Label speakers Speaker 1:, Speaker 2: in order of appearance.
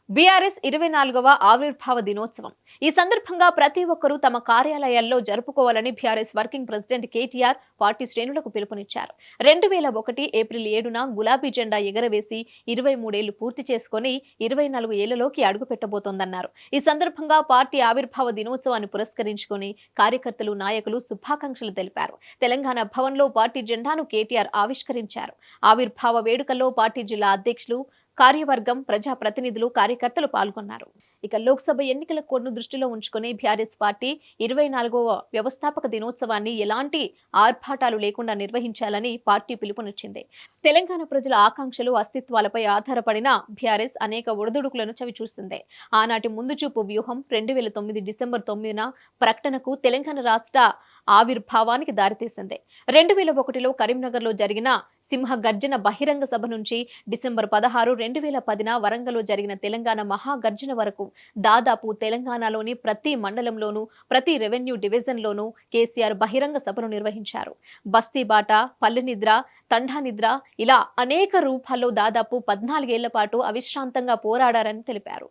Speaker 1: BRS 24వ ఆవిర్భావ దినోత్సవం. ఈ సందర్భంగా ప్రతి ఒక్కరూ తమ కార్యాలయాల్లో జరుపుకోవాలని BRS working president KTR party శ్రేణులకు పిలుపునిచ్చారు. 2001 ఏప్రిల్ 7న గులాబీ జెండా ఎగరవేసి 23 ఏళ్లు పూర్తి చేసుకుని 24 ఏళ్లలోకి అడుగుపెట్టబోతోందన్నారు. ఈ సందర్భంగా పార్టీ ఆవిర్భావ దినోత్సవాన్ని పురస్కరించుకుని కార్యకర్తలు, నాయకులు శుభాకాంక్షలు తెలిపారు. తెలంగాణ భవన్లో పార్టీ జెండాను కేటీఆర్ ఆవిష్కరించారు. ఆవిర్భావ వేడుకల్లో పార్టీ జిల్లా అధ్యక్షులు, కార్యవర్గం, ప్రజా ప్రతినిధులు, కార్యకర్తలు పాల్గొన్నారు. ఇక లోక్సభ ఎన్నికల కోడ్ను దృష్టిలో ఉంచుకుని బీఆర్ఎస్ పార్టీ 24వ వ్యవస్థాపక దినోత్సవాన్ని ఎలాంటి ఆర్భాటాలు లేకుండా నిర్వహించాలని పార్టీ పిలుపునిచ్చింది. తెలంగాణ ప్రజల ఆకాంక్షలు, అస్తిత్వాలపై ఆధారపడిన బీఆర్ఎస్ అనేక ఒడిదుడుకులను చవిచూస్తుంది. ఆనాటి ముందుచూపు వ్యూహం 2009 డిసెంబర్ 9న ప్రకటనకు, తెలంగాణ రాష్ట్ర ఆవిర్భావానికి దారితీసింది. 2001లో కరీంనగర్లో జరిగిన సింహ గర్జన బహిరంగ సభ నుంచి డిసెంబర్ 16, 2010న వరంగల్లో జరిగిన తెలంగాణ మహాగర్జన వరకు దాదాపు తెలంగాణలోని ప్రతి మండలంలోనూ, ప్రతి రెవెన్యూ డివిజన్లోనూ కేసీఆర్ బహిరంగ సభను నిర్వహించారు. బస్తీ బాట, పల్లె నిద్ర, తండా నిద్ర ఇలా అనేక రూపాల్లో దాదాపు 14 ఏళ్ల పాటు అవిశ్రాంతంగా పోరాడారని తెలిపారు.